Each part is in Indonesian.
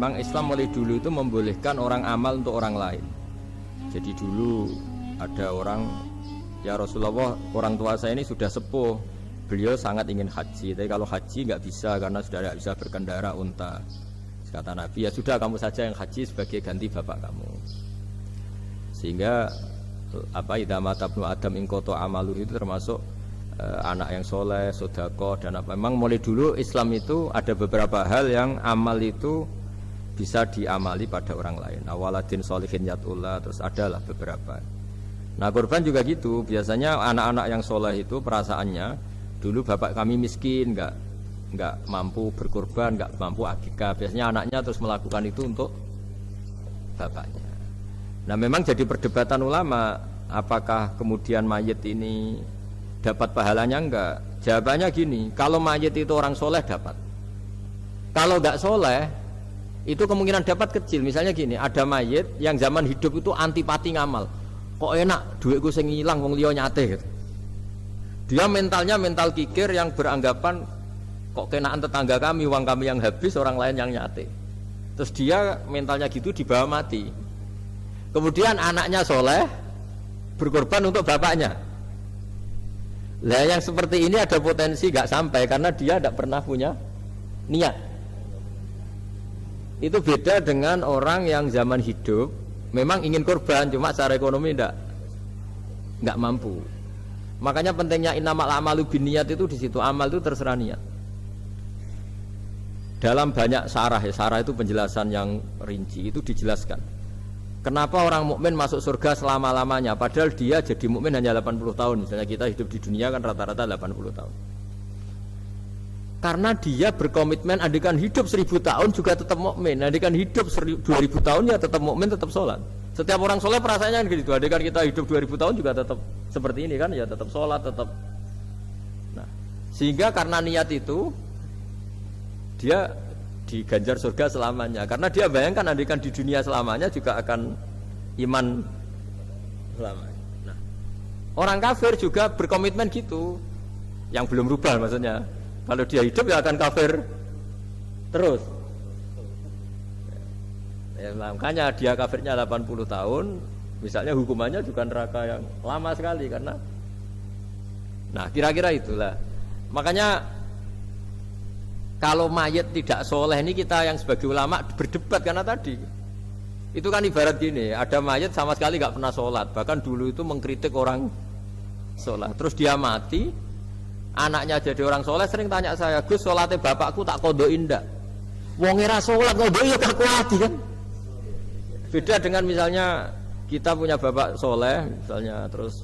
memang Islam mulai dulu itu membolehkan orang amal untuk orang lain. Jadi dulu ada orang, ya Rasulullah, orang tua saya ini sudah sepuh, beliau sangat ingin haji, tapi kalau haji nggak bisa karena sudah tidak bisa berkendara unta. Kata Nabi, ya sudah kamu saja yang haji sebagai ganti bapak kamu. Sehingga idza mata ibnu adam in qata amalu itu termasuk anak yang soleh, sodako dan apa. Memang mulai dulu Islam itu ada beberapa hal yang amal itu bisa diamali pada orang lain. Awaladin solihin yatullah, terus adalah beberapa. Nah kurban juga gitu. Biasanya anak-anak yang soleh itu perasaannya dulu bapak kami miskin, nggak mampu berkorban, nggak mampu akikah. Biasanya anaknya terus melakukan itu untuk bapaknya. Nah memang jadi perdebatan ulama, apakah kemudian mayit ini dapat pahalanya enggak? Jawabannya gini, kalau mayit itu orang soleh dapat. Kalau nggak soleh, itu kemungkinan dapat kecil. Misalnya gini, ada mayit yang zaman hidup itu antipati ngamal. Kok enak, duitku sing ilang wong liya nyate gitu. Dia mentalnya mental kikir yang beranggapan kok kenaan tetangga kami, uang kami yang habis, orang lain yang nyate. Terus dia mentalnya gitu dibawa mati. Kemudian anaknya soleh berkorban untuk bapaknya. Lah yang seperti ini ada potensi gak sampai karena dia tidak pernah punya niat. Itu beda dengan orang yang zaman hidup memang ingin korban, cuma secara ekonomi nggak mampu. Makanya pentingnya innamal a'malu binniyat itu di situ. Amal itu terserah niat. Dalam banyak syarah, ya, syarah itu penjelasan yang rinci itu dijelaskan. Kenapa orang mukmin masuk surga selama-lamanya padahal dia jadi mukmin hanya 80 tahun. Misalnya kita hidup di dunia kan rata-rata 80 tahun. Karena dia berkomitmen andikan hidup 1000 tahun juga tetap mukmin, andikan hidup 2000 tahun ya tetap mukmin, tetap sholat. Setiap orang sholat perasaannya gitu. Andikan kita hidup 2000 tahun juga tetap seperti ini kan, ya tetap sholat, tetap. Nah, sehingga karena niat itu dia diganjar surga selamanya. Karena dia bayangkan andikan di dunia selamanya juga akan iman selamanya. Nah, orang kafir juga berkomitmen gitu, yang belum rubah maksudnya. Kalau dia hidup ya akan kafir terus. Ya, makanya dia kafirnya 80 tahun, misalnya hukumannya juga neraka yang lama sekali karena. Nah, kira-kira itulah. Makanya kalau mayat tidak soleh ini kita yang sebagai ulama berdebat karena tadi. Itu kan ibarat gini, ada mayat sama sekali nggak pernah sholat, bahkan dulu itu mengkritik orang sholat. Terus dia mati, anaknya jadi orang soleh sering tanya saya, Gus sholatnya bapakku tak kodoin ndak? Wong ora sholat kodoin ya tak kuati kan? Beda dengan misalnya kita punya bapak soleh, misalnya terus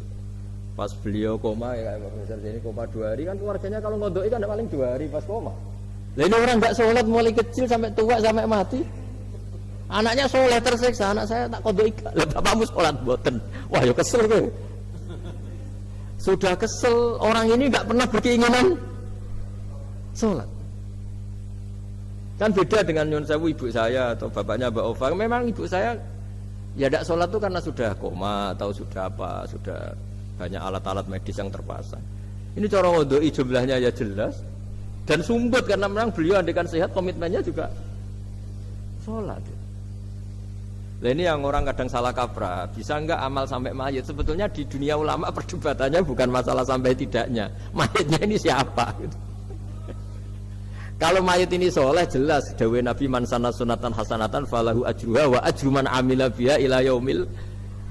pas beliau koma ya kayak misalnya ini koma 2 hari kan keluarganya kalau kodoin kan paling 2 hari pas koma. Lah ini orang nggak sholat mulai kecil sampai tua sampai mati. Anaknya soleh tersiksa, anak saya tak kodok ikat. Lah bapakmu sholat boten. Wah ya kesel tuh. Sudah kesel, orang ini nggak pernah berkeinginan sholat. Kan beda dengan nyun sewu ibu saya atau bapaknya Mbak Ova. Memang ibu saya ya tidak sholat tuh karena sudah koma atau sudah apa, sudah banyak alat-alat medis yang terpasang. Ini cara ngodoi jumlahnya ya jelas. Dan sumbut karena memang beliau andikan sehat komitmennya juga sholat. Nah ini yang orang kadang salah kaprah, bisa enggak amal sampai mayit? Sebetulnya di dunia ulama perdebatannya bukan masalah sampai tidaknya, mayitnya ini siapa? Gitu. Kalau mayit ini soleh jelas, dawuh Nabi man sanna sunatan hasanatan falahu ajruha wa ajru man amila biha ila yaumil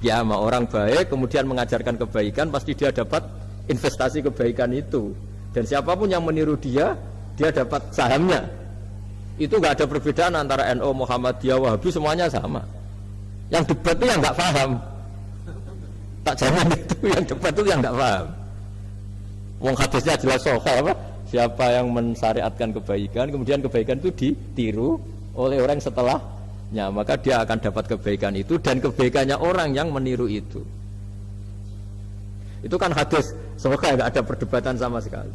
qiyamah. Orang baik kemudian mengajarkan kebaikan pasti dia dapat investasi kebaikan itu. Dan siapapun yang meniru dia dapat sahamnya. Itu nggak ada perbedaan antara NU, Muhammadiyah, Wahabi, semuanya sama. Yang debat itu yang nggak paham. Tak jangan itu yang debat itu yang nggak paham. Wong hadisnya jelas sahih apa? Siapa yang mensyariatkan kebaikan, kemudian kebaikan itu ditiru oleh orang setelahnya, maka dia akan dapat kebaikan itu dan kebaikannya orang yang meniru itu. Itu kan hadis, semoga nggak ada perdebatan sama sekali.